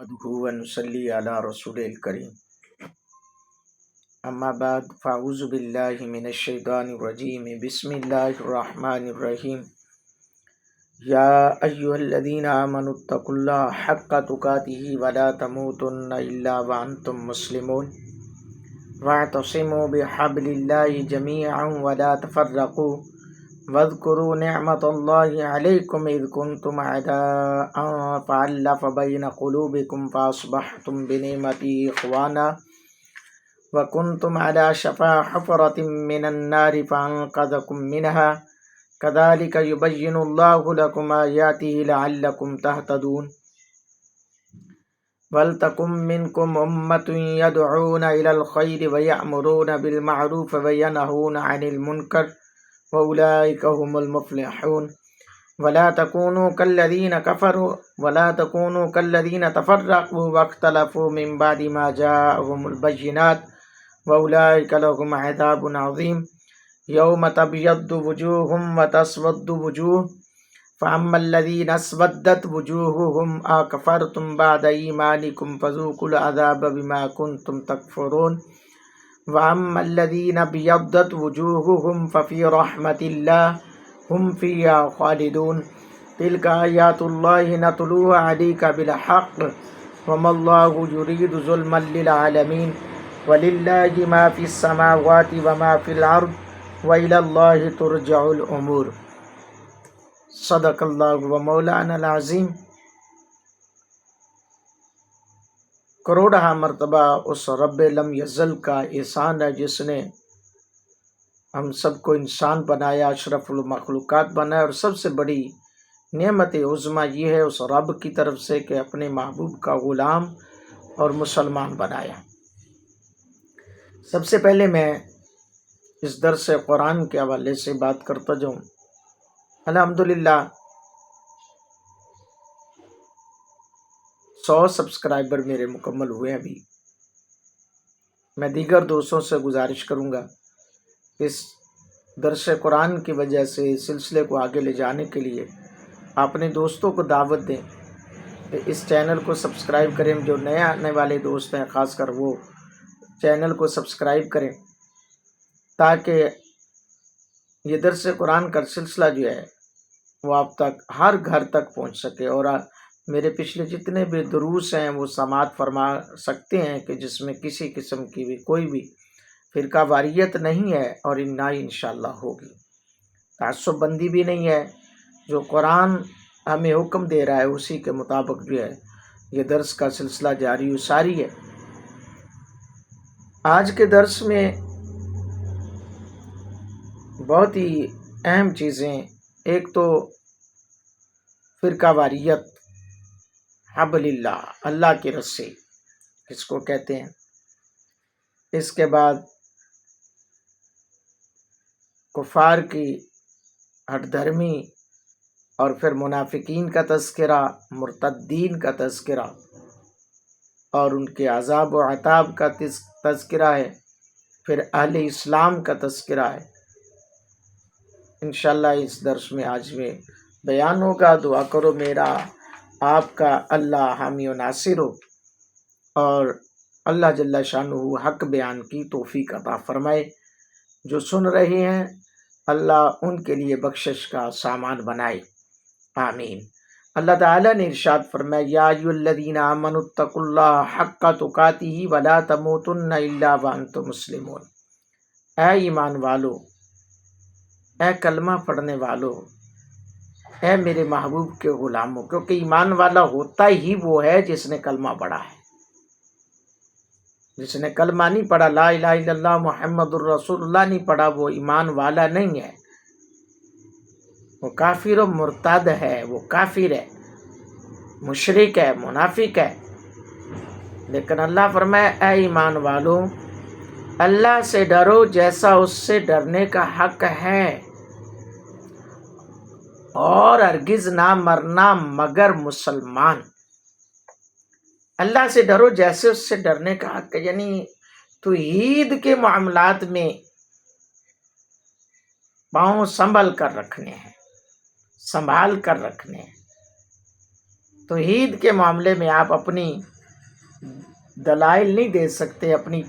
نحمده ونصلي على رسول الكريم اما بعد فاعوذ باللہ من الشیطان الرجیم بسم اللہ الرحمن الرحیم یا ایھا الذین آمنوا اتقوا اللہ حق تقاتہ ولا تموتن الا وانتم مسلمون واعتصموا بحبل اللہ جميعا ولا تفرقوا واذکروا نعمت اللہ علیکم اذ کنتم اعداء فألف بین قلوبکم فاصبحتم بنعمتہ اخوانا وکنتم علی شفا حفرۃ من النار فانقذکم منها کذالک یبین اللہ لکم آیاتہ لعلکم تہتدون ولتکن منکم امۃ یدعون الی الخیر ویأمرون بالمعروف وینہون عن المنکر وأولئك هم المفلحون ولا تكونوا كالذين تفرقوا واختلفوا من بعد ما جاءهم البينات وأولئك لهم عذاب عظيم يوم تبيض وجوه وتسود وجوه فأما الذين اسودت وجوههم أكفرتم بعد إيمانكم فذوقوا العذاب بما كنتم تكفرون وَأَمَّا الَّذِينَ ابْيَضَّتْ وُجُوهُهُمْ فَفِي رَحْمَةِ اللَّهِ هُمْ فِيهَا خَالِدُونَ تِلْكَ آيَاتُ اللَّهِ نَتْلُوهَا عَلَيْكَ بِالْحَقِّ وَمَا اللَّهُ يُرِيدُ ظُلْمًا لِلْعَالَمِينَ وَلِلَّهِ مَا فِي السَّمَاوَاتِ وَمَا فِي الْأَرْضِ وَإِلَى اللَّهِ تُرْجَعُ الْأُمُورُ صدق اللہ ومولانا العظیم۔ کروڑہا مرتبہ اس رب لم یزل کا احسان ہے جس نے ہم سب کو انسان بنایا، اشرف المخلوقات بنایا، اور سب سے بڑی نعمت عظمیٰ یہ ہے اس رب کی طرف سے کہ اپنے محبوب کا غلام اور مسلمان بنایا۔ سب سے پہلے میں اس درس قرآن کے حوالے سے بات کرتا جاؤں۔ الحمدللہ 100 سبسکرائبر میرے مکمل ہوئے ہیں۔ ابھی میں دیگر دوستوں سے گزارش کروں گا اس درس قرآن کی وجہ سے اس سلسلے کو آگے لے جانے کے لیے اپنے دوستوں کو دعوت دیں کہ اس چینل کو سبسکرائب کریں۔ جو نئے آنے والے دوست ہیں خاص کر وہ چینل کو سبسکرائب کریں تاکہ یہ درس قرآن کا سلسلہ جو ہے وہ آپ تک ہر گھر تک پہنچ سکے، اور میرے پچھلے جتنے بھی دروس ہیں وہ سماعت فرما سکتے ہیں کہ جس میں کسی قسم کی بھی کوئی بھی فرقہ واریت نہیں ہے، اور نہ ہی انشاءاللہ ہوگی۔ تعصب بندی بھی نہیں ہے۔ جو قرآن ہمیں حکم دے رہا ہے اسی کے مطابق جو ہے یہ درس کا سلسلہ جاری و ساری ہے۔ آج کے درس میں بہت ہی اہم چیزیں، ایک تو فرقہ واریت، حبل اللہ، اللہ کی رسی اس کو کہتے ہیں۔ اس کے بعد کفار کی ہٹ دھرمی، اور پھر منافقین کا تذکرہ، مرتدین کا تذکرہ، اور ان کے عذاب و عتاب کا تذکرہ ہے، پھر اہل اسلام کا تذکرہ ہے۔ انشاءاللہ اس درس میں آج میں بیان ہوگا۔ دعا کرو میرا آپ کا اللہ حامی و ناصر ہو، اور اللہ جل شانہ حق بیان کی توفیق عطا فرمائے۔ جو سن رہے ہیں اللہ ان کے لیے بخشش کا سامان بنائے، آمین۔ اللہ تعالیٰ نے ارشاد فرمایا یا ایھا الذین آمنوا اتقوا اللہ حق تقاتہ ولا تموتن الا وانتم مسلمون۔ اے ایمان والو، اے کلمہ پڑھنے والو، اے میرے محبوب کے غلاموں، کیونکہ ایمان والا ہوتا ہی وہ ہے جس نے کلمہ پڑھا ہے۔ جس نے کلمہ نہیں پڑھا، لا الہ الا اللہ محمد الرسول اللہ نہیں پڑھا، وہ ایمان والا نہیں ہے، وہ کافر و مرتد ہے، وہ کافر ہے، مشرک ہے، منافق ہے۔ لیکن اللہ فرمائے اے ایمان والو، اللہ سے ڈرو جیسا اس سے ڈرنے کا حق ہے، اور ہرگز نہ مرنا مگر مسلمان۔ اللہ سے ڈرو جیسے اس سے ڈرنے کا حق ہے، یعنی توحید کے معاملات میں پاؤں سنبھل کر رکھنے ہیں، سنبھال کر رکھنے ہیں۔ توحید کے معاملے میں آپ اپنی دلائل نہیں دے سکتے، اپنی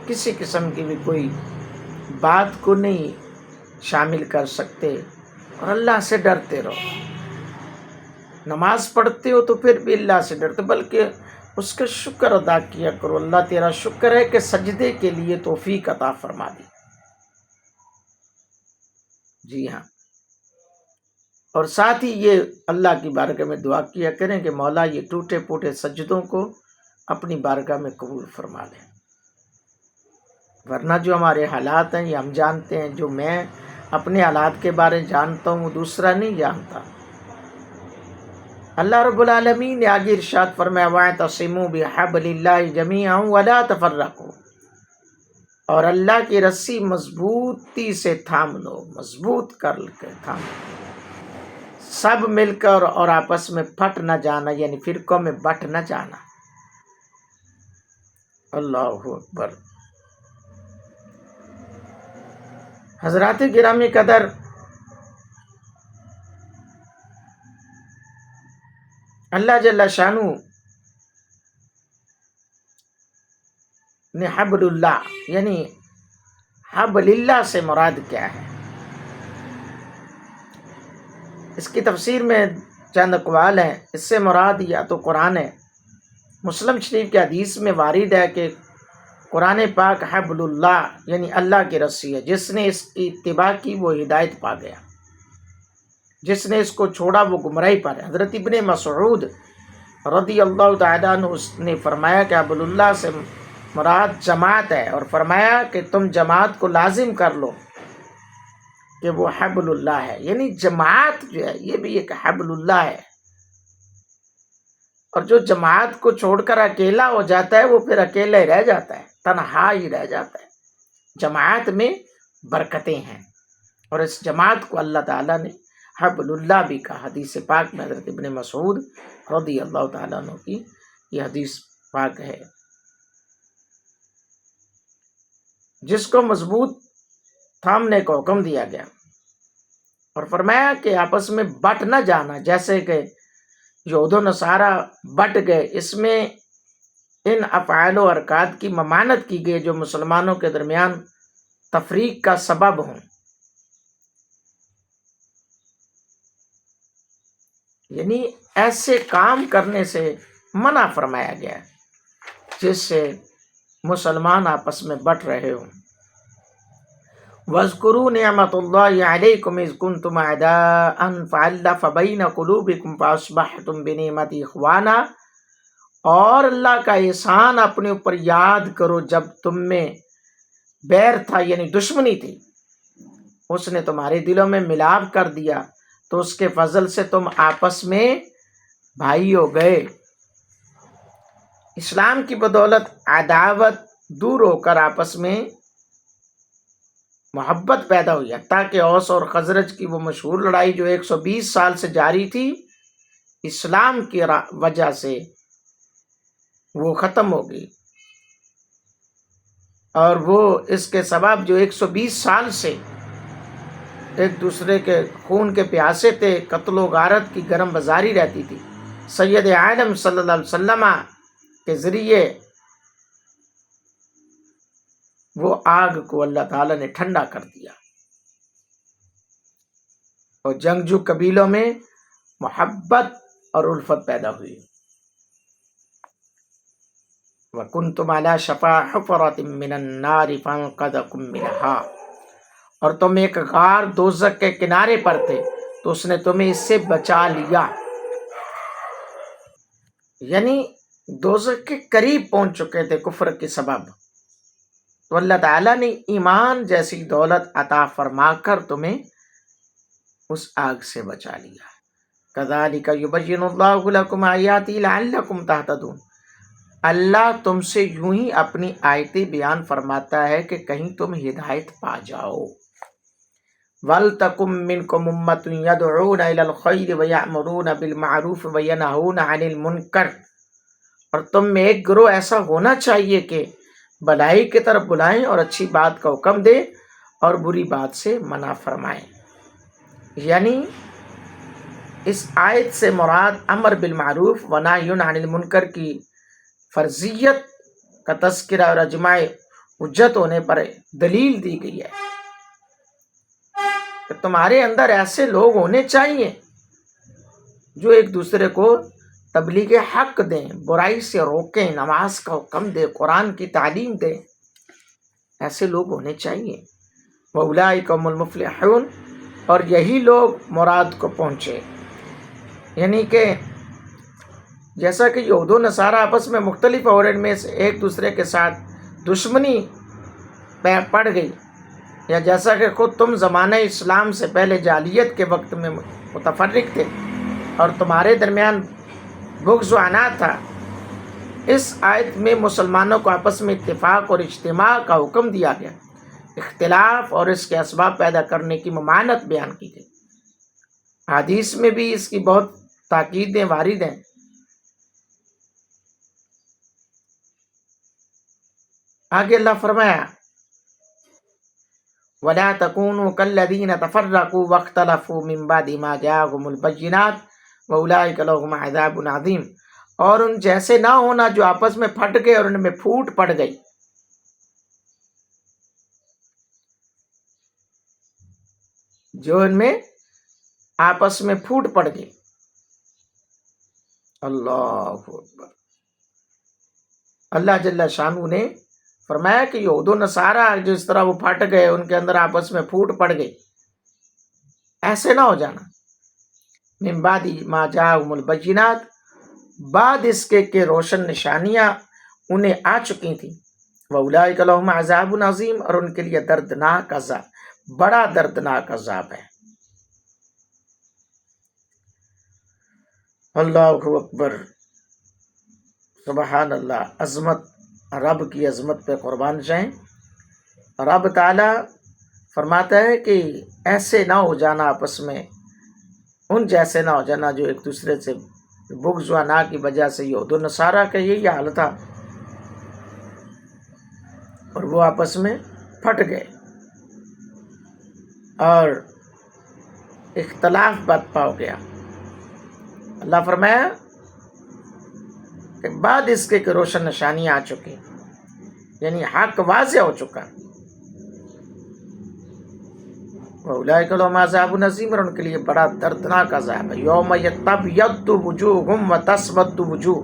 کسی قسم کی بھی کوئی بات کو نہیں شامل کر سکتے، اور اللہ سے ڈرتے رہو۔ نماز پڑھتے ہو تو پھر بھی اللہ سے ڈرتے، بلکہ اس کا شکر ادا کیا کرو، اللہ تیرا شکر ہے کہ سجدے کے لیے توفیق عطا فرما دی۔ جی ہاں، اور ساتھ ہی یہ اللہ کی بارگاہ میں دعا کیا کریں کہ مولا یہ ٹوٹے پھوٹے سجدوں کو اپنی بارگاہ میں قبول فرما لیں، ورنہ جو ہمارے حالات ہیں یہ ہم جانتے ہیں، جو میں اپنے حالات کے بارے میں جانتا ہوں وہ دوسرا نہیں جانتا۔ اللہ رب العالمین نے آگے ارشاد فرمایا وَاعْتَصِمُوا بِحَبْلِ اللَّهِ جَمِيعًا وَلَا تَفَرَّقُوا، اور اللہ کی رسی مضبوطی سے تھام لو، مضبوط کر کے تھام لو، سب مل کر اور آپس میں پھٹ نہ جانا، یعنی فرقوں میں بٹ نہ جانا۔ اللہ اکبر۔ حضرات گرامی قدر، اللہ جل شانہ نے حبل اللہ یعنی حبل اللہ سے مراد کیا ہے، اس کی تفسیر میں چند اقوال ہیں۔ اس سے مراد یا تو قرآن ہے، مسلم شریف کے حدیث میں وارد ہے کہ قرآن پاک حبل اللہ یعنی اللہ کی رسی ہے، جس نے اس کی اتباع کی وہ ہدایت پا گیا، جس نے اس کو چھوڑا وہ گمراہی پا گیا۔ حضرت ابن مسعود رضی اللہ تعالیٰ عنہ نے فرمایا کہ حبل اللہ سے مراد جماعت ہے، اور فرمایا کہ تم جماعت کو لازم کر لو کہ وہ حبل اللہ ہے، یعنی جماعت جو ہے یہ بھی ایک حبل اللہ ہے، اور جو جماعت کو چھوڑ کر اکیلا ہو جاتا ہے وہ پھر اکیلا ہی رہ جاتا ہے، تنہا ہی رہ جاتا ہے۔ جماعت میں برکتیں ہیں، اور اس جماعت کو اللہ تعالیٰ نے حبل اللہ بھی کہا۔ حدیث پاک میں حضرت ابن مسعود رضی اللہ تعالیٰ عنہ کی یہ حدیث پاک ہے، جس کو مضبوط تھامنے کا حکم دیا گیا، اور فرمایا کہ آپس میں بٹ نہ جانا، جیسے کہ یہود و نصارہ بٹ گئے۔ اس میں ان افعال و حرکات کی ممانعت کی گئی جو مسلمانوں کے درمیان تفریق کا سبب ہوں، یعنی ایسے کام کرنے سے منع فرمایا گیا جس سے مسلمان آپس میں بٹ رہے ہوں۔ وَاذْكُرُوا نِعْمَةَ اللَّهِ عَلَيْكُمْ إِذْ كُنْتُمْ أَعْدَاءً فَأَلَّفَ بَيْنَ قُلُوبِكُمْ فَأَصْبَحْتُمْ بِنِعْمَتِهِ إِخْوَانًا، اور اللہ کا احسان اپنے اوپر یاد کرو جب تم میں بیر تھا یعنی دشمنی تھی، اس نے تمہارے دلوں میں ملاپ کر دیا تو اس کے فضل سے تم آپس میں بھائی ہو گئے۔ اسلام کی بدولت عداوت دور ہو کر آپس میں محبت پیدا ہوئی، حتیٰ کہ اوس اور خزرج کی وہ مشہور لڑائی جو 120 سال سے جاری تھی، اسلام کی وجہ سے وہ ختم ہو گئی، اور وہ اس کے سبب جو 120 سال سے ایک دوسرے کے خون کے پیاسے تھے، قتل و غارت کی گرم بازاری رہتی تھی، سید عالم صلی اللہ علیہ وسلم کے ذریعے وہ آگ کو اللہ تعالیٰ نے ٹھنڈا کر دیا، اور جنگجو قبیلوں میں محبت اور الفت پیدا ہوئی۔ وَكُنْتُمْ عَلَى شَفَا حُفْرَةٍ مِّنَ النَّارِ فَانقَذَكُم مِّنْهَا، اور تم ایک غار دوزخ کے کنارے پر تھے تو اس نے تمہیں اس سے بچا لیا، یعنی دوزخ کے قریب پہنچ چکے تھے کفر کے سبب، تو اللہ تعالیٰ نے ایمان جیسی دولت عطا فرما کر تمہیں اس آگ سے بچا لیا۔ كَذَلِكَ يُبَيِّنُ اللَّهُ لَكُمْ آيَاتِهِ لَعَلَّكُمْ تَهْتَدُونَ، اللہ تم سے یوں ہی اپنی آیتیں بیان فرماتا ہے کہ کہیں تم ہدایت پا جاؤ۔ وَلْتَكُن مِّنكُمْ أُمَّةٌ يَدْعُونَ إِلَى الْخَيْرِ وَيَأْمُرُونَ بِالْمَعْرُوفِ وَيَنْهَوْنَ عَنِ الْمُنكَرِ، اور تم میں ایک گروہ ایسا ہونا چاہیے کہ بھلائی کی طرف بلائیں اور اچھی بات کا حکم دے اور بری بات سے منع فرمائیں، یعنی اس آیت سے مراد امر بالمعروف و نہی عن المنکر کی فرضیت کا تذکرہ اور اجماع حجت ہونے پر دلیل دی گئی ہے کہ تمہارے اندر ایسے لوگ ہونے چاہیے جو ایک دوسرے کو تبلیغ حق دیں، برائی سے روکیں، نماز کا حکم دیں، قرآن کی تعلیم دیں، ایسے لوگ ہونے چاہیے۔ وَأُولَٰئِكَ هُمُ الْمُفْلِحُونَ، اور یہی لوگ مراد کو پہنچے۔ یعنی کہ جیسا کہ یہود و نصارہ آپس میں مختلف اور ان میں سے ایک دوسرے کے ساتھ دشمنی پڑ گئی، یا جیسا کہ خود تم زمانہ اسلام سے پہلے جاہلیت کے وقت میں متفرق تھے اور تمہارے درمیان بغض و عناد تھا، اس آیت میں مسلمانوں کو آپس میں اتفاق اور اجتماع کا حکم دیا گیا، اختلاف اور اس کے اسباب پیدا کرنے کی ممانعت بیان کی گئی۔ حدیث میں بھی اس کی بہت تاکیدیں وارد ہیں۔ آگے اللہ فرمایا وَلَا تَكُونُوا كَالَّذِينَ تَفَرَّقُوا وَاخْتَلَفُوا مِن بَعْدِ مَا جَاءَهُمُ الْبَيِّنَاتُ وَأُولَٰئِكَ لَهُمْ عَذَابٌ عَظِيمٌ، اور ان جیسے نہ ہونا جو آپس میں پھٹ گئے اور ان میں پھوٹ پڑ گئی۔ جو ان میں آپس میں پھوٹ پڑ گئی۔ اللہ اکبر۔ اللہ جل شانہ نے فرمایا کہ یہود و نصارہ جس طرح وہ پھٹ گئے، ان کے اندر آپس میں پھوٹ پڑ گئی، ایسے نہ ہو جانا۔ من بعد ما جاءہم البینات، بعد اس کے کہ روشن نشانیاں انہیں آ چکی تھیں۔ وَأُولَٰئِكَ لَهُمْ عَذَابٌ عَظِيمٌ، اور ان کے لیے دردناک عذاب، بڑا دردناک عذاب ہے۔ اللہ اکبر، سبحان اللہ۔ عظمت، رب کی عظمت پہ قربان جائیں۔ رب تعالی فرماتا ہے کہ ایسے نہ ہو جانا، آپس میں ان جیسے نہ ہو جانا جو ایک دوسرے سے بغض و عناد کی وجہ سے، یہود و نصارہ کا یہی حال تھا اور وہ آپس میں پھٹ گئے اور اختلاف برپا ہو گیا۔ اللہ فرمایا کہ بعد اس کے کہ روشن نشانیاں آ چکی، یعنی حق واضح ہو چکا۔ وَأُولَٰئِكَ لَهُمْ عَذَابٌ عَظِيمٌ، اور ان کے لیے بڑا دردناک عذاب ہے۔ یوم یتبیض وجوہ وتسود وجوہ،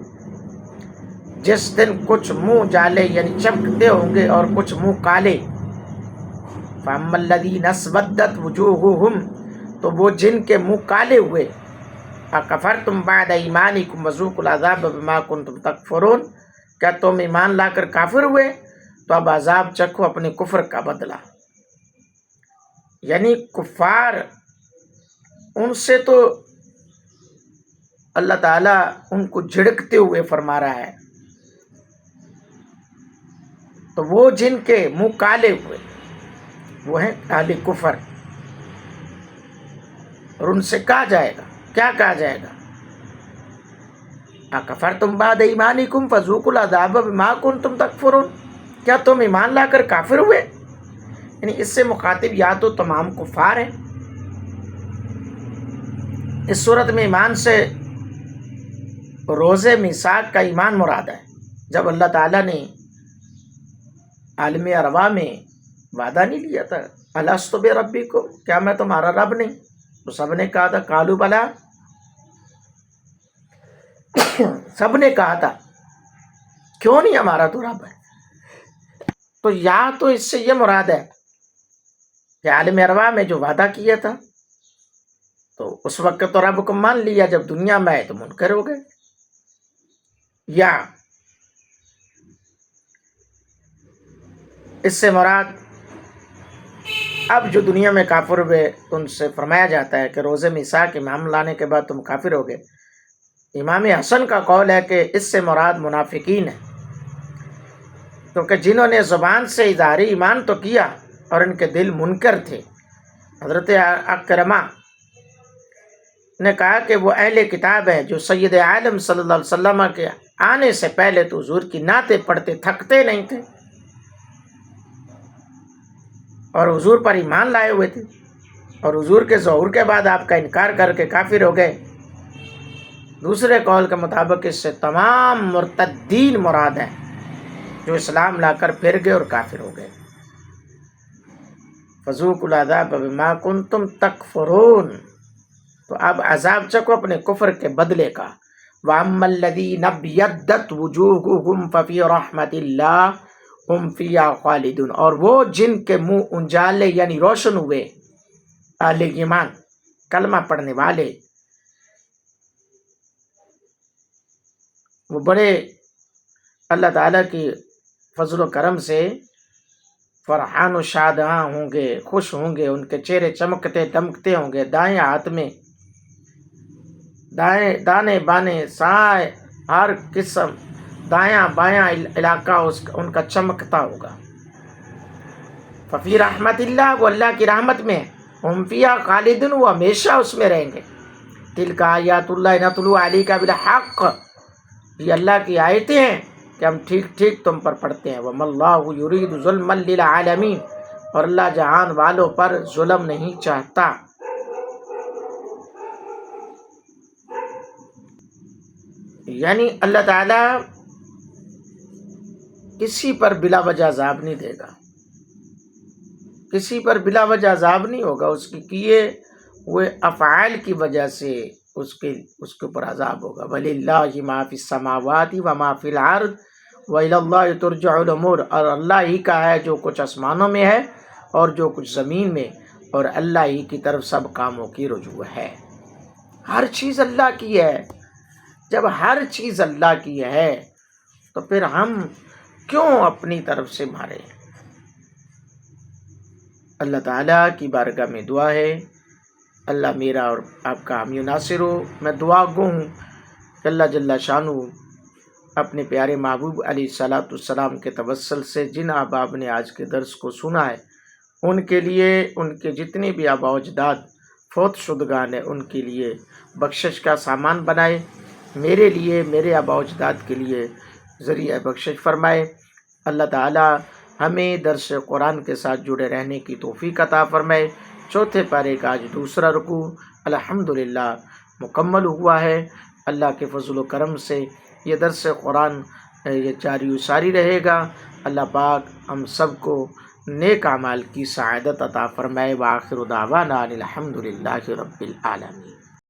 جس دن کچھ منہ جالے یعنی چمکتے ہوں گے اور کچھ منہ کالے۔ فَأَمَّا الَّذِينَ اسْوَدَّتْ وُجُوهُهُمْ، تو وہ جن کے منہ کالے ہوئے، اَکَفَرْتُمْ بَعْدَ ایمانکم وَذُوقُوا الْعَذَابَ بِمَا کُنتُمْ تَکْفُرُونَ، کیا تم ایمان لا کر کافر ہوئے تو اب عذاب چکھو اپنے کفر کا بدلہ۔ یعنی کفار، ان سے تو اللہ تعالیٰ ان کو جھڑکتے ہوئے فرما رہا ہے، تو وہ جن کے منہ کالے ہوئے وہ ہیں اہل کفر، اور ان سے کہا جائے گا، کیا کہا جائے گا؟ اکفرتم بعد ایمانکم فذوقوا العذاب بما کنتم تکفرون، کیا تم ایمان لا کر کافر ہوئے؟ یعنی اس سے مخاطب یا تو تمام کفار ہیں۔ اس صورت میں ایمان سے روز میثاق کا ایمان مراد ہے، جب اللہ تعالیٰ نے عالم ارواح میں وعدہ نہیں لیا تھا الست بربکم، کیا میں تمہارا رب نہیں؟ تو سب نے کہا تھا قالوا بلا، سب نے کہا تھا کیوں نہیں ہمارا تو رب ہے۔ تو یا تو اس سے یہ مراد ہے کہ عالم ارواح میں جو وعدہ کیا تھا تو اس وقت تو رب کو مان لیا، جب دنیا میں آئے تو منکر ہو گئے، یا اس سے مراد اب جو دنیا میں کافر ہوئے ان سے فرمایا جاتا ہے کہ روز میثاق امام لانے کے بعد تم کافر ہو گئے۔ امام حسن کا قول ہے کہ اس سے مراد منافقین ہے، کیونکہ جنہوں نے زبان سے اظہاری ایمان تو کیا اور ان کے دل منکر تھے۔ حضرت اکرمہ نے کہا کہ وہ اہل کتاب ہے جو سید عالم صلی اللہ علیہ وسلم کے آنے سے پہلے تو حضور کی نعتیں پڑھتے تھکتے نہیں تھے اور حضور پر ایمان لائے ہوئے تھے، اور حضور کے ظہور کے بعد آپ کا انکار کر کے کافر ہو گئے۔ دوسرے قول کے مطابق اس سے تمام مرتدین مراد ہیں جو اسلام لا کر پھر گئے اور کافر ہو گئے۔ فذوقوا العذاب بما کنتم تکفرون، تو اب عذاب چکو اپنے کفر کے بدلے کا۔ وَأَمَّا الَّذِينَ ابْيَضَّتْ وُجُوهُهُمْ فَفِي رَحْمَةِ اللَّهِ هُمْ فِيهَا خَالِدُونَ، اور وہ جن کے منہ انجالے یعنی روشن ہوئے، اہل ایمان کلمہ پڑھنے والے، وہ بڑے اللہ تعالیٰ کی فضل و کرم سے فرحان و شاداں ہوں گے، خوش ہوں گے، ان کے چہرے چمکتے دمکتے ہوں گے، دائیں ہاتھ میں دانے بانے سائے ہر قسم دایاں بایاں علاقہ ان کا چمکتا ہوگا۔ ففی رحمت اللہ، وہ اللہ کی رحمت میں، ہم فیہا خالدون، وہ ہمیشہ اس میں رہیں گے۔ تلک آیات اللہ نتلوہا علیک بالحق، یہ اللہ کی آیتیں ہیں کہ ہم ٹھیک ٹھیک تم پر پڑھتے ہیں۔ وما اللہ یرید ظلما للعالمین، اور اللہ جہان والوں پر ظلم نہیں چاہتا۔ یعنی اللہ تعالیٰ کسی پر بلا وجہ عذاب نہیں دے گا، کسی پر بلا وجہ عذاب نہیں ہوگا، اس کی کیے ہوئے افعال کی وجہ سے اس کے اوپر عذاب ہوگا۔ وَلِلَّهِ مَا فِي السَّمَاوَاتِ وَمَا فِي الْأَرْضِ وَإِلَى اللَّهِ تُرْجَعُ الْأُمُورُ، اور اللہ ہی کا ہے جو کچھ آسمانوں میں ہے اور جو کچھ زمین میں، اور اللہ ہی کی طرف سب کاموں کی رجوع ہے۔ ہر چیز اللہ کی ہے۔ جب ہر چیز اللہ کی ہے تو پھر ہم کیوں اپنی طرف سے مارے؟ اللہ تعالیٰ کی بارگاہ میں دعا ہے، اللہ میرا اور آپ کا حامی و ناصر ہو۔ میں دعا گو ہوں کہ اللہ جل شانہ اپنے پیارے محبوب علیہ الصلوۃ والسلام کے توسل سے جن احباب نے آج کے درس کو سنا ہے، ان کے لیے، ان کے جتنے بھی آباء و اجداد فوت شدگان ہیں، ان کے لیے بخشش کا سامان بنائے، میرے لیے، میرے آباء و اجداد کے لیے ذریعہ بخشش فرمائے۔ اللہ تعالی ہمیں درس قرآن کے ساتھ جڑے رہنے کی توفیق عطا فرمائے۔ چوتھے پارے کا آج دوسرا رکوع الحمدللہ مکمل ہوا ہے۔ اللہ کے فضل و کرم سے یہ درس قرآن یہ جاری و ساری رہے گا۔ اللہ پاک ہم سب کو نیک اعمال کی سعادت عطا فرمائے۔ وآخر دعوانا الحمدللہ رب العالمین۔